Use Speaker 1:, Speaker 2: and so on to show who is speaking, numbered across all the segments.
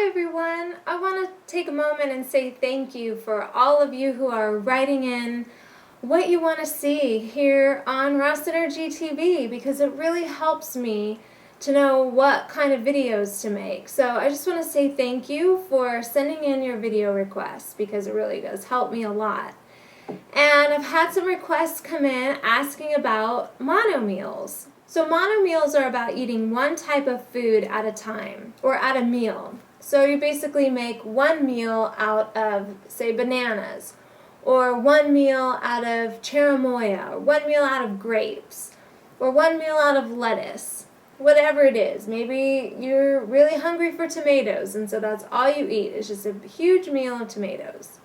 Speaker 1: Hi everyone! I want to take a moment and say thank you for all of you who are writing in what you want to see here on rawsynergytv, because it really helps me to know what kind of videos to make. So I just want to say thank you for sending in your video requests, because it really does help me a lot. And I've had some requests come in asking about mono meals. So mono meals are about eating one type of food at a time, or at a meal. So you basically make one meal out of, say, bananas, or one meal out of cherimoya, or one meal out of grapes, or one meal out of lettuce, whatever it is. Maybe you're really hungry for tomatoes, and so that's all you eat. It's just a huge meal of tomatoes.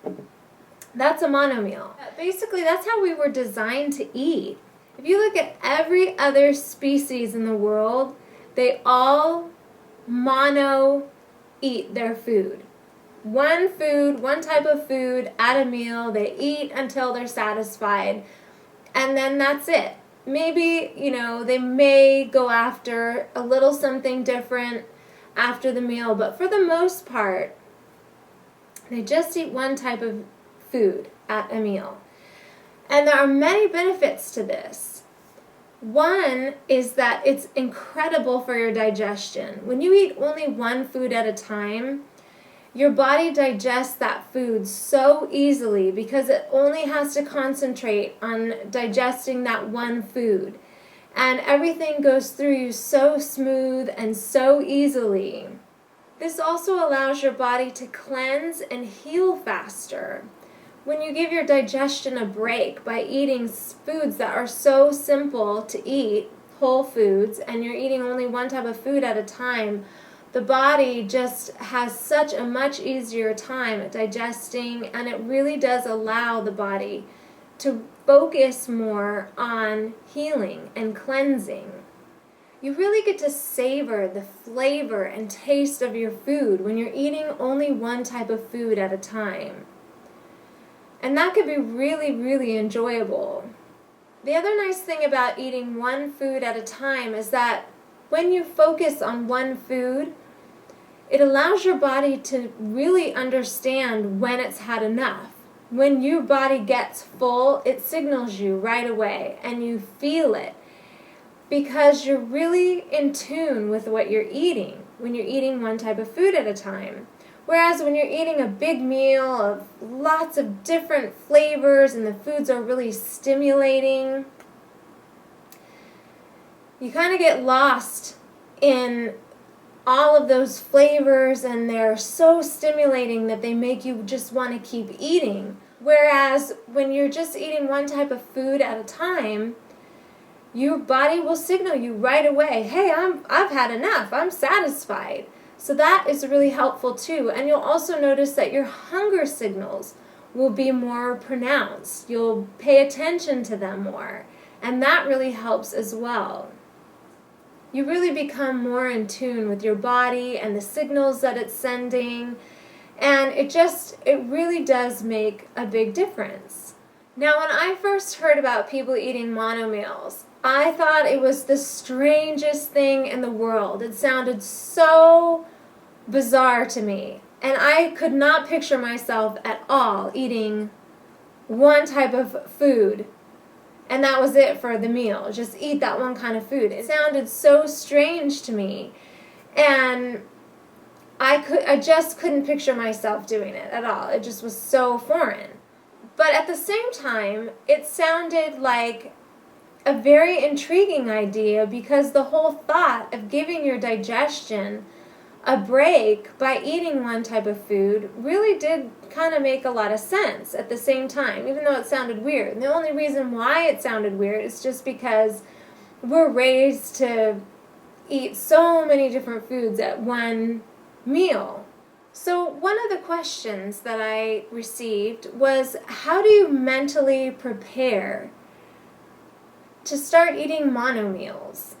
Speaker 1: That's a mono meal. Basically, that's how we were designed to eat. If you look at every other species in the world, they all mono eat their food. One food, one type of food at a meal. They eat until they're satisfied, and then that's it. Maybe, they may go after a little something different after the meal, but for the most part, they just eat one type of food at a meal. And there are many benefits to this. One is that it's incredible for your digestion. When you eat only one food at a time, your body digests that food so easily because it only has to concentrate on digesting that one food. And everything goes through you so smooth and so easily. This also allows your body to cleanse and heal faster. When you give your digestion a break by eating foods that are so simple to eat, whole foods, and you're eating only one type of food at a time, the body just has such a much easier time at digesting, and it really does allow the body to focus more on healing and cleansing. You really get to savor the flavor and taste of your food when you're eating only one type of food at a time. And that could be really, really enjoyable. The other nice thing about eating one food at a time is that when you focus on one food, it allows your body to really understand when it's had enough. When your body gets full, it signals you right away, and you feel it because you're really in tune with what you're eating when you're eating one type of food at a time. Whereas when you're eating a big meal of lots of different flavors and the foods are really stimulating, you kind of get lost in all of those flavors, and they're so stimulating that they make you just want to keep eating. Whereas when you're just eating one type of food at a time, your body will signal you right away, hey, I've had enough, I'm satisfied. So that is really helpful too. And you'll also notice that your hunger signals will be more pronounced. You'll pay attention to them more. And that really helps as well. You really become more in tune with your body and the signals that it's sending. And it really does make a big difference. Now, when I first heard about people eating mono meals, I thought it was the strangest thing in the world. It sounded so bizarre to me, and I could not picture myself at all eating one type of food, and that was it for the meal. Just eat that one kind of food. It sounded so strange to me, and I just couldn't picture myself doing it at all. It just was so foreign. But at the same time, it sounded like a very intriguing idea, because the whole thought of giving your digestion a break by eating one type of food really did kind of make a lot of sense at the same time, even though it sounded weird. And the only reason why it sounded weird is just because we're raised to eat so many different foods at one meal. So one of the questions that I received was, how do you mentally prepare to start eating mono meals?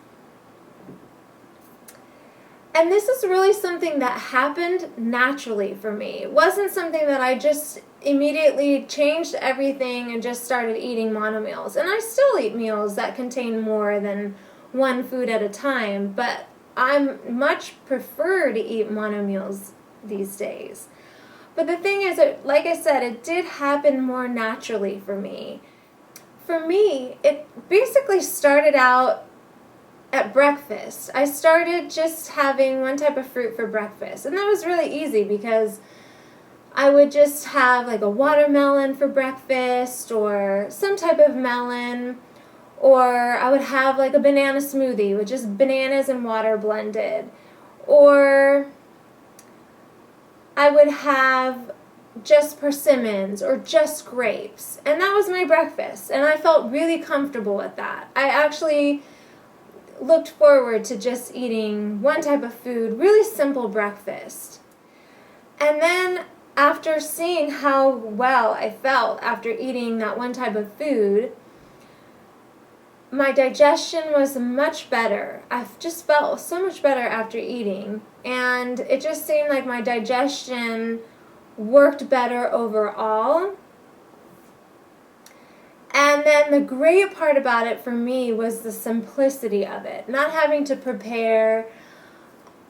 Speaker 1: And this is really something that happened naturally for me. It wasn't something that I just immediately changed everything and just started eating mono meals. And I still eat meals that contain more than one food at a time, but I much prefer to eat mono meals these days. But the thing is, like I said, it did happen more naturally for me. For me, it basically started out at breakfast. I started just having one type of fruit for breakfast, and that was really easy because I would just have like a watermelon for breakfast or some type of melon, or I would have like a banana smoothie with just bananas and water blended, or I would have just persimmons or just grapes, and that was my breakfast, and I felt really comfortable with that. I actually looked forward to just eating one type of food, really simple breakfast. And then after seeing how well I felt after eating that one type of food, my digestion was much better. I just felt so much better after eating, and it just seemed like my digestion worked better overall. And then the great part about it for me was the simplicity of it. Not having to prepare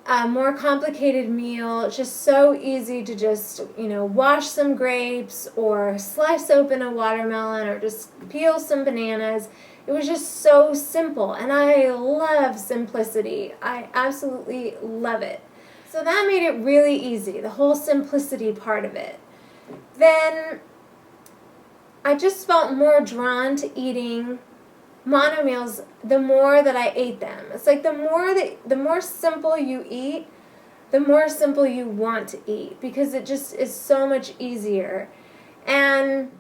Speaker 1: a more complicated meal. It's just so easy to just, wash some grapes or slice open a watermelon or just peel some bananas. It was just so simple, and I love simplicity. I absolutely love it. So that made it really easy, the whole simplicity part of it. Then I just felt more drawn to eating mono meals the more that I ate them. It's like the more simple you eat, the more simple you want to eat, because it just is so much easier. And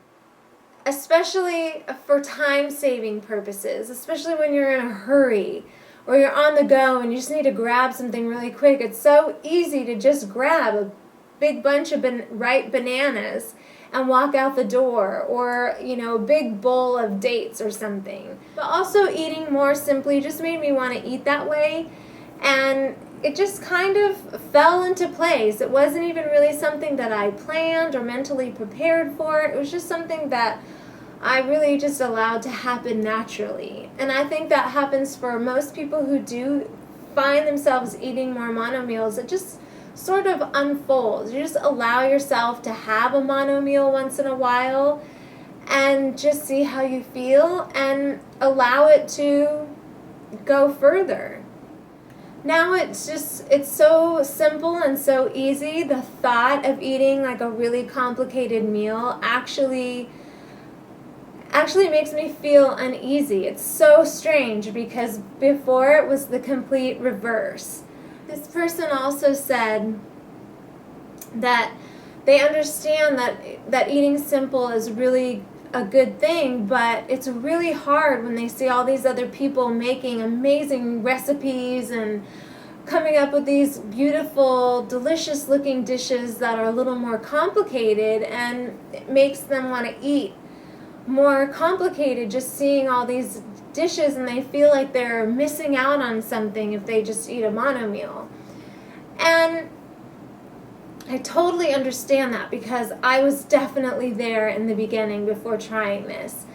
Speaker 1: especially for time-saving purposes, especially when you're in a hurry or you're on the go and you just need to grab something really quick, it's so easy to just grab a big bunch of ripe bananas and walk out the door, or a big bowl of dates or something. But also eating more simply just made me want to eat that way, and it just kind of fell into place. It wasn't even really something that I planned or mentally prepared for. It was just something that I really just allowed to happen naturally. And I think that happens for most people who do find themselves eating more mono meals. It just sort of unfolds. You just allow yourself to have a mono meal once in a while and just see how you feel and allow it to go further. Now it's so simple and so easy. The thought of eating like a really complicated meal actually makes me feel uneasy. It's so strange because before it was the complete reverse. This person also said that they understand that eating simple is really a good thing, but it's really hard when they see all these other people making amazing recipes and coming up with these beautiful, delicious looking dishes that are a little more complicated, and it makes them want to eat more complicated just seeing all these dishes, and they feel like they're missing out on something if they just eat a mono meal. And I totally understand that because I was definitely there in the beginning before trying this.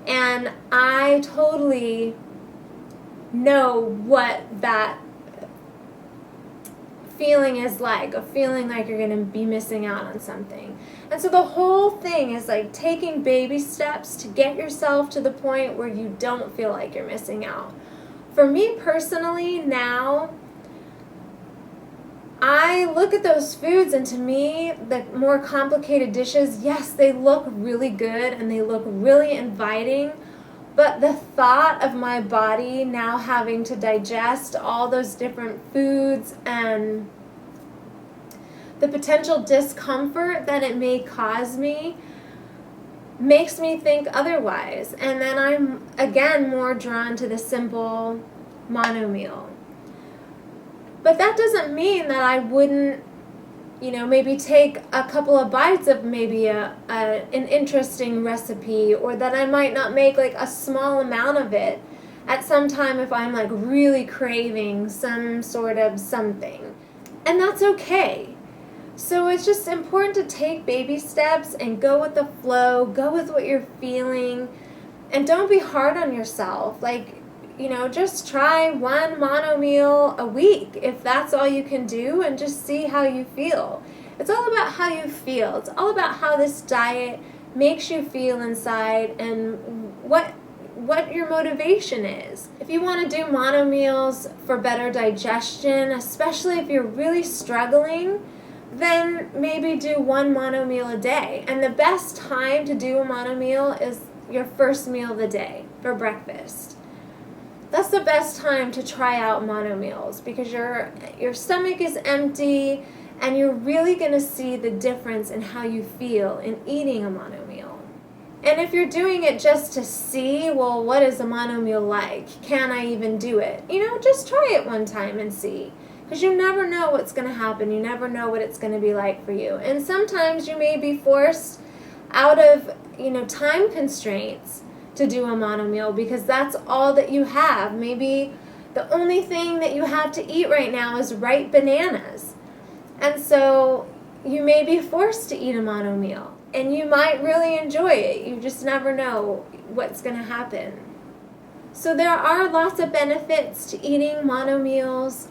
Speaker 1: And I totally know what that feeling is like, of feeling like you're going to be missing out on something. And so the whole thing is like taking baby steps to get yourself to the point where you don't feel like you're missing out. For me personally now, I look at those foods, and to me, the more complicated dishes, yes, they look really good and they look really inviting, but the thought of my body now having to digest all those different foods and the potential discomfort that it may cause me makes me think otherwise. And then I'm, again, more drawn to the simple mono meal. But that doesn't mean that I wouldn't, maybe take a couple of bites of maybe an interesting recipe, or that I might not make like a small amount of it at some time if I'm like really craving some sort of something. And that's okay. So it's just important to take baby steps and go with the flow, go with what you're feeling, and don't be hard on yourself. Like, just try one mono meal a week if that's all you can do, and just see how you feel. It's all about how you feel. It's all about how this diet makes you feel inside and what your motivation is. If you want to do mono meals for better digestion, especially if you're really struggling, then maybe do one mono meal a day. And the best time to do a mono meal is your first meal of the day for breakfast. That's the best time to try out mono meals, because your stomach is empty and you're really going to see the difference in how you feel in eating a mono meal. And if you're doing it just to see, well, what is a mono meal like? Can I even do it? Just try it one time and see. Because you never know what's going to happen. You never know what it's going to be like for you. And sometimes you may be forced out of, time constraints to do a mono meal, because that's all that you have. Maybe the only thing that you have to eat right now is ripe bananas. And so you may be forced to eat a mono meal. And you might really enjoy it. You just never know what's going to happen. So there are lots of benefits to eating mono meals.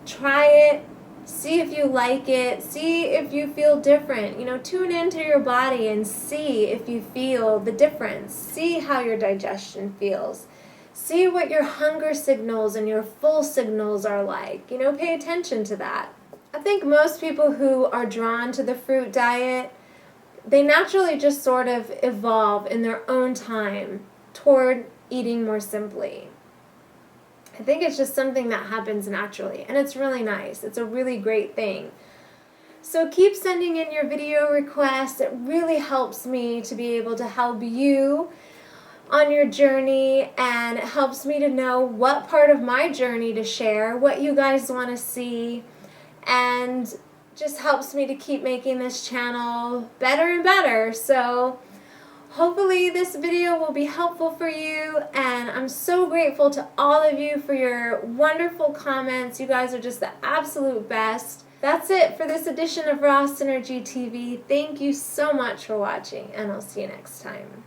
Speaker 1: Try it. See if you like it. See if you feel different. Tune into your body and see if you feel the difference. See how your digestion feels. See what your hunger signals and your full signals are like. Pay attention to that. I think most people who are drawn to the fruit diet, they naturally just sort of evolve in their own time toward eating more simply. I think it's just something that happens naturally, and it's really nice. It's a really great thing. So keep sending in your video requests. It really helps me to be able to help you on your journey, and it helps me to know what part of my journey to share, what you guys want to see, and just helps me to keep making this channel better and better. So hopefully this video will be helpful for you, and I'm so grateful to all of you for your wonderful comments. You guys are just the absolute best. That's it for this edition of Raw Synergy TV. Thank you so much for watching, and I'll see you next time.